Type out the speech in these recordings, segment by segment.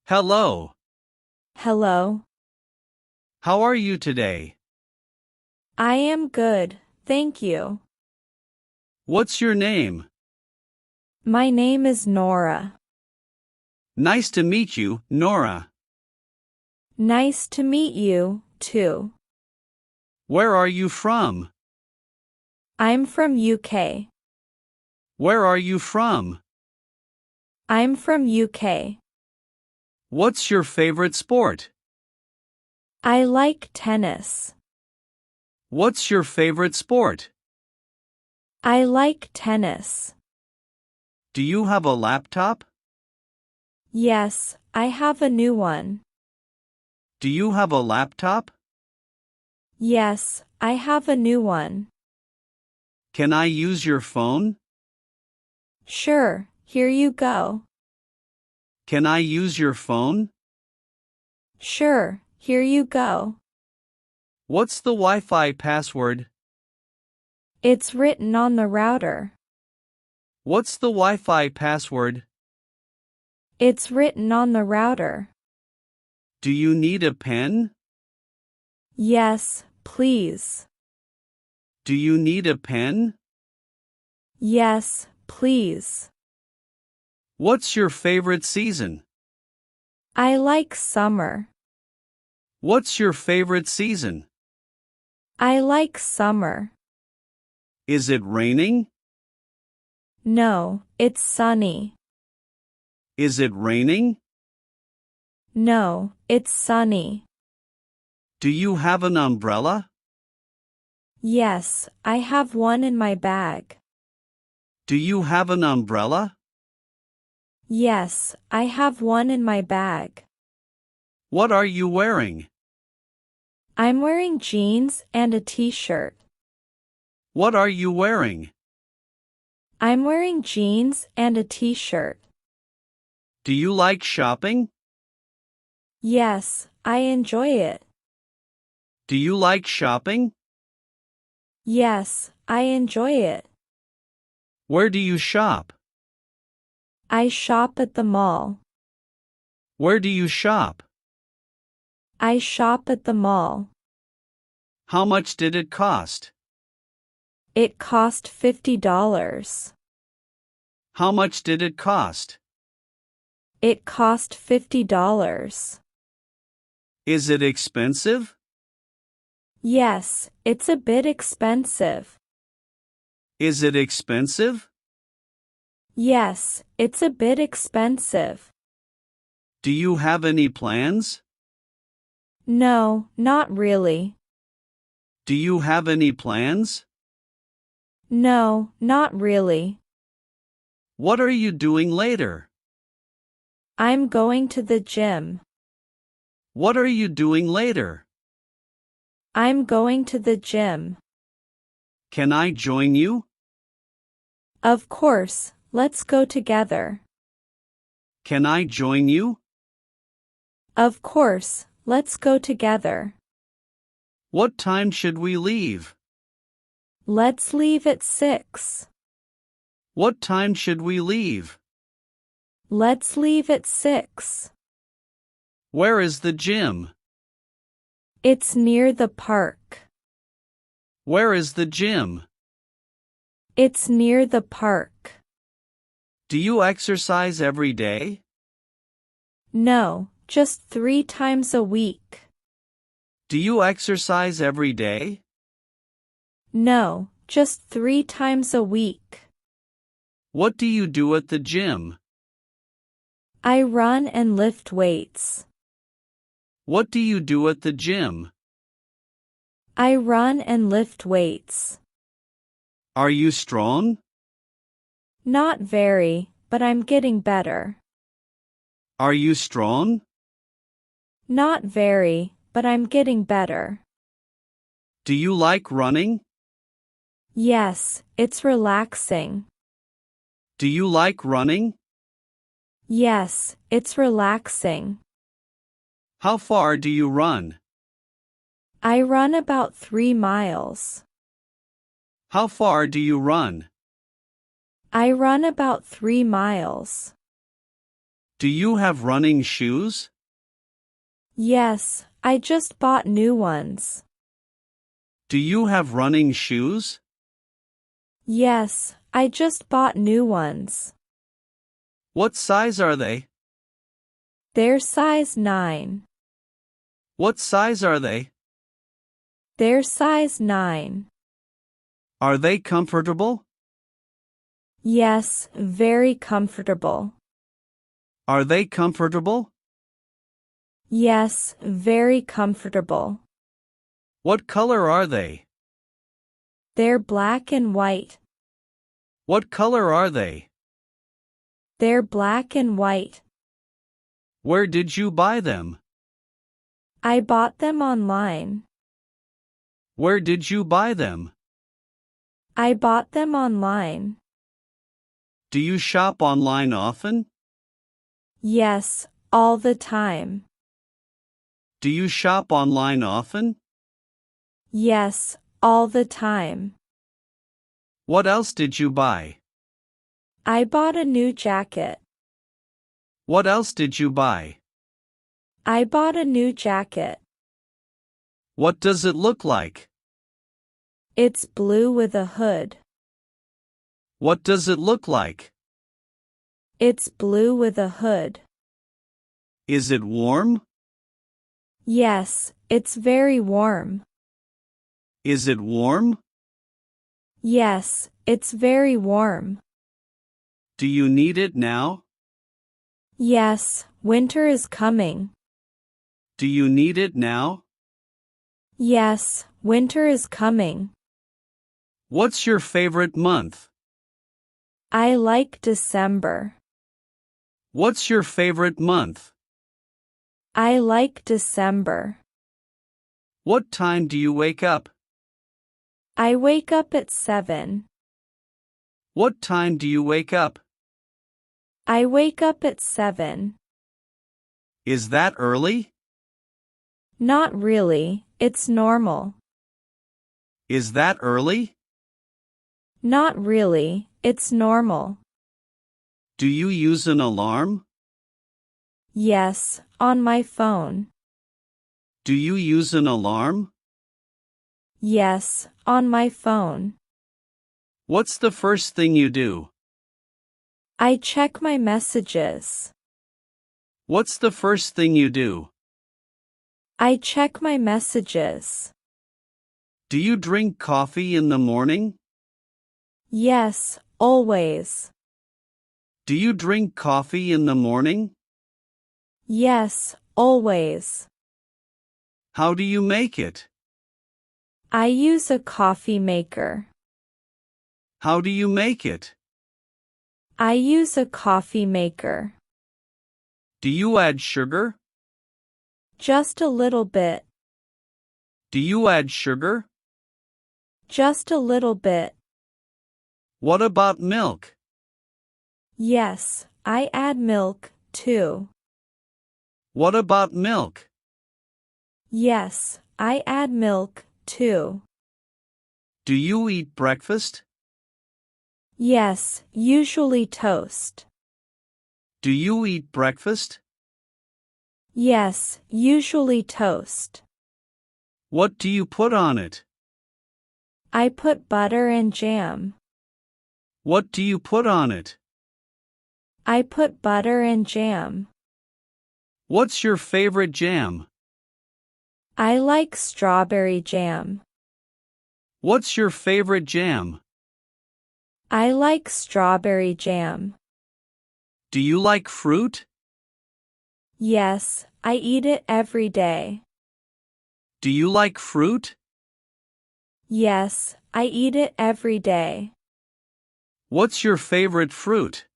Hello. Hello. How are you today? I am good, thank you. What's your name? My name is Nora. Nice to meet you, Nora. Nice to meet you, too. Where are you from? I'm from UK. Where are you from? I'm from UK. What's your favorite sport? I like tennis. What's your favorite sport? I like tennis. Do you have a laptop? Yes, I have a new one. Do you have a laptop? Yes, I have a new one. Can I use your phone? Sure, here you go. Can I use your phone? Sure, here you go. What's the Wi-Fi password? It's written on the router. What's the Wi-Fi password? It's written on the router. Do you need a pen? Yes, please. Do you need a pen? Yes, please. What's your favorite season? I like summer. What's your favorite season? I like summer. Is it raining? No, it's sunny. Is it raining? No, it's sunny. Do you have an umbrella? Yes, I have one in my bag. Do you have an umbrella? Yes, I have one in my bag. What are you wearing? I'm wearing jeans and a t-shirt. What are you wearing? I'm wearing jeans and a t-shirt. Do you like shopping? Yes, I enjoy it. Do you like shopping? Yes, I enjoy it. Where do you shop? I shop at the mall. Where do you shop? I shop at the mall. How much did it cost? It cost $50. How much did it cost? It cost $50. Is it expensive? Yes, it's a bit expensive. Is it expensive? Yes, it's a bit expensive. Do you have any plans? No, not really. Do you have any plans? No, not really. What are you doing later? I'm going to the gym. What are you doing later? I'm going to the gym. Can I join you? Of course, let's go together. Can I join you? Of course, let's go together. What time should we leave? Let's leave at 6. What time should we leave? Let's leave at 6. Where is the gym? It's near the park. Where is the gym? It's near the park. Do you exercise every day? No, just 3 times a week. Do you exercise every day? No, just 3 times a week. What do you do at the gym? I run and lift weights. What do you do at the gym? I run and lift weights. Are you strong? Not very, but I'm getting better. Are you strong? Not very, but I'm getting better. Do you like running? Yes, it's relaxing. Do you like running? Yes, it's relaxing. How far do you run? I run about 3 miles. How far do you run? I run about 3 miles. Do you have running shoes? Yes, I just bought new ones. Do you have running shoes? Yes, I just bought new ones. What size are they? They're size 9. What size are they? They're size 9. Are they comfortable? Yes, very comfortable. Are they comfortable? Yes, very comfortable. What color are they? They're black and white. What color are they? They're black and white. Where did you buy them? I bought them online. Where did you buy them? I bought them online. Do you shop online often? Yes, all the time. Do you shop online often? Yes, all the time. What else did you buy? I bought a new jacket. What else did you buy? I bought a new jacket. What does it look like? It's blue with a hood. What does it look like? It's blue with a hood. Is it warm? Yes, it's very warm. Is it warm? Yes, it's very warm. Do you need it now? Yes, winter is coming. Do you need it now? Yes, winter is coming. What's your favorite month? I like December. What's your favorite month? I like December. What time do you wake up? I wake up at 7. What time do you wake up? I wake up at 7. Is that early? Not really, it's normal. Is that early? Not really, it's normal. Do you use an alarm? Yes, on my phone. Do you use an alarm? Yes, on my phone. What's the first thing you do? I check my messages. What's the first thing you do? I check my messages. Do you drink coffee in the morning? Yes, always. Do you drink coffee in the morning? Yes, always. How do you make it? I use a coffee maker. How do you make it? I use a coffee maker. Do you add sugar? Just a little bit. Do you add sugar? Just a little bit. What about milk? Yes, I add milk, too. What about milk? Yes, I add milk, too. Do you eat breakfast? Yes, usually toast. Do you eat breakfast? Yes, usually toast. What do you put on it? I put butter and jam. What do you put on it? I put butter and jam. What's your favorite jam? I like strawberry jam. What's your favorite jam? I like strawberry jam. Do you like fruit? Yes, I eat it every day. Do you like fruit? Yes, I eat it every day. What's your favorite fruit?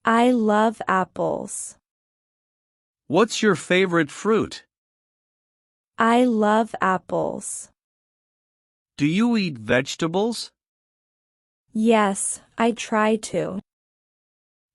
I love apples. What's your favorite fruit? I love apples. Do you eat vegetables? Yes, I try to.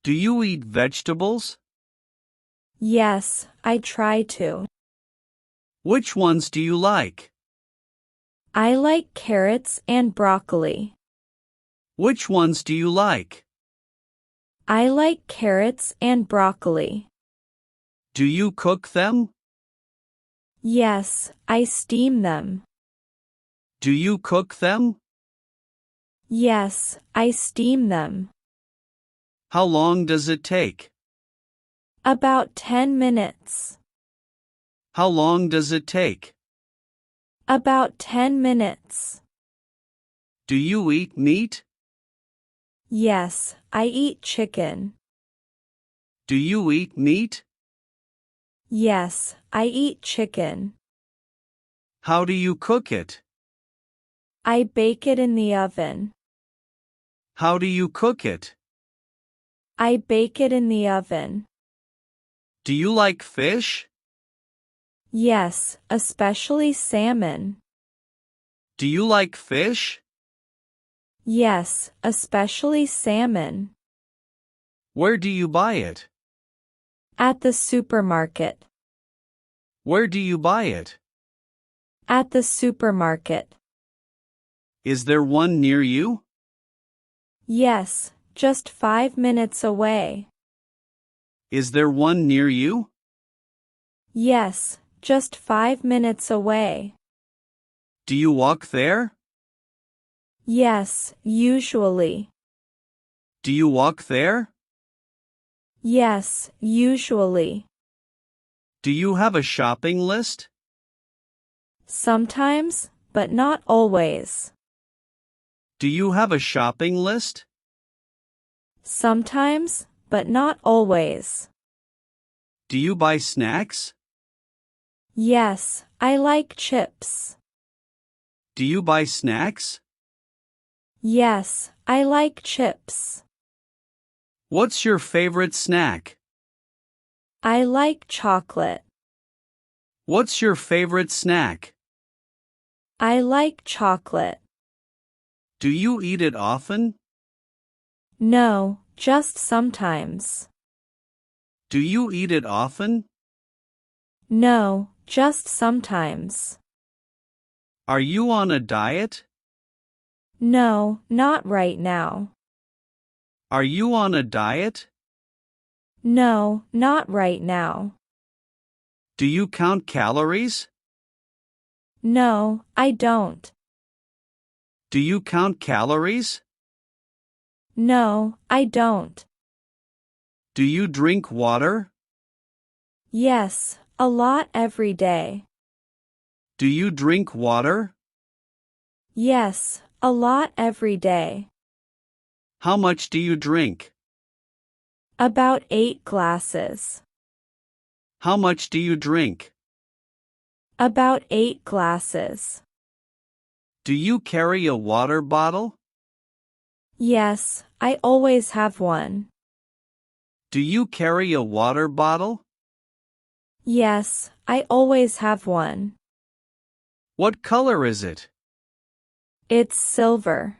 Do you eat vegetables? Yes, I try to. Which ones do you like? I like carrots and broccoli. Which ones do you like? I like carrots and broccoli. Do you cook them? Yes, I steam them. Do you cook them? Yes, I steam them. How long does it take? About 10 minutes. How long does it take? About 10 minutes. Do you eat meat? Yes, I eat chicken. Do you eat meat? Yes, I eat chicken. How do you cook it? I bake it in the oven. How do you cook it? I bake it in the oven. Do you like fish? Yes, especially salmon. Do you like fish? Yes, especially salmon. Where do you buy it? At the supermarket. Where do you buy it? At the supermarket. Is there one near you? Yes, just 5 minutes away. Is there one near you? Yes, just 5 minutes away. Do you walk there? Yes, usually. Do you walk there? Yes, usually. Do you have a shopping list? Sometimes, but not always. Do you have a shopping list? Sometimes, but not always. Do you buy snacks? Yes, I like chips. Do you buy snacks? Yes, I like chips. What's your favorite snack? I like chocolate. What's your favorite snack? I like chocolate. Do you eat it often? No, just sometimes. Do you eat it often? No, just sometimes. Are you on a diet? No, not right now. Are you on a diet? No, not right now. Do you count calories? No, I don't. Do you count calories? No, I don't. Do you drink water? Yes, a lot every day. Do you drink water? Yes, a lot every day. How much do you drink? About 8 glasses. How much do you drink? About 8 glasses. Do you carry a water bottle? Yes, I always have one. Do you carry a water bottle? Yes, I always have one. What color is it? It's silver.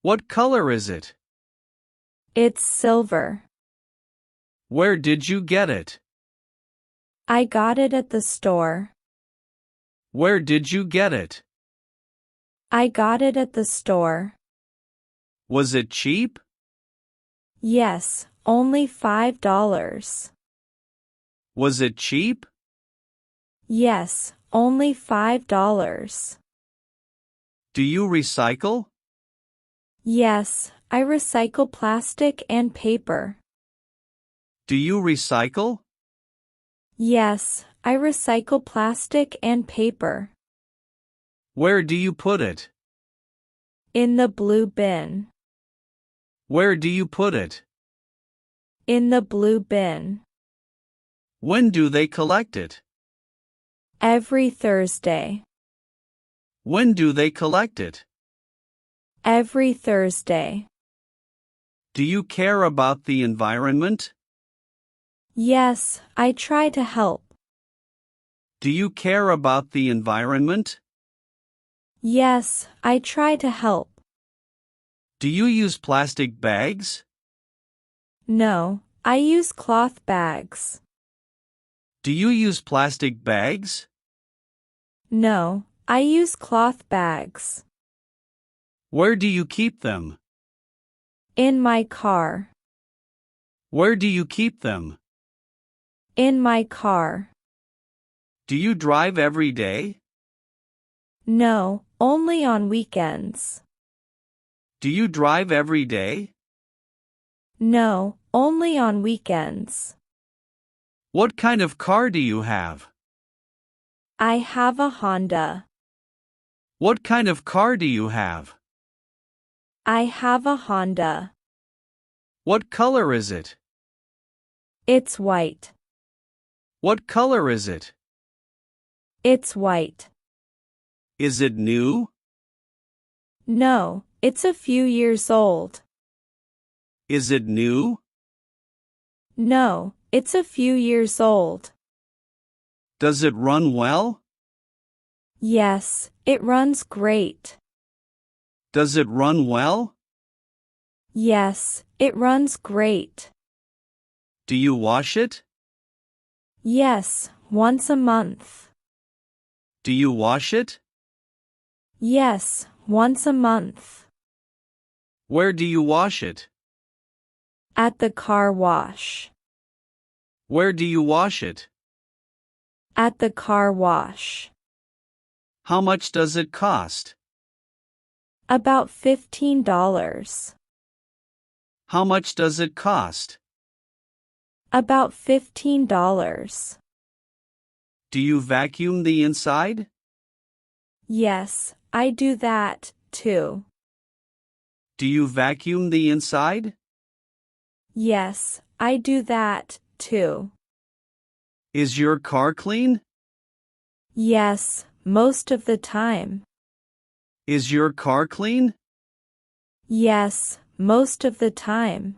What color is it? It's silver. Where did you get it? I got it at the store. Where did you get it? I got it at the store. Was it cheap? Yes, only $5. Was it cheap? Yes, only $5. Do you recycle? Yes, I recycle plastic and paper. Do you recycle? Yes, I recycle plastic and paper. Where do you put it? In the blue bin. Where do you put it? In the blue bin. When do they collect it? Every Thursday. When do they collect it? Every Thursday. Do you care about the environment? Yes, I try to help. Do you care about the environment? Yes, I try to help. Do you use plastic bags? No, I use cloth bags. Do you use plastic bags? No, I use cloth bags. Where do you keep them? In my car. Where do you keep them? In my car. Do you drive every day? No, only on weekends. Do you drive every day? No, only on weekends. What kind of car do you have? I have a Honda. What kind of car do you have? I have a Honda. What color is it? It's white. What color is it? It's white. Is it new? No, it's a few years old. Is it new? No, it's a few years old. Does it run well? Yes, it runs great. Does it run well? Yes, it runs great. Do you wash it? Yes, once a month. Do you wash it? Yes, once a month. Where do you wash it? At the car wash. Where do you wash it? At the car wash. How much does it cost? About $15. How much does it cost? About $15. Do you vacuum the inside? Yes, I do that, too. Do you vacuum the inside? Yes, I do that, too. Is your car clean? Yes, most of the time. Is your car clean? Yes, most of the time.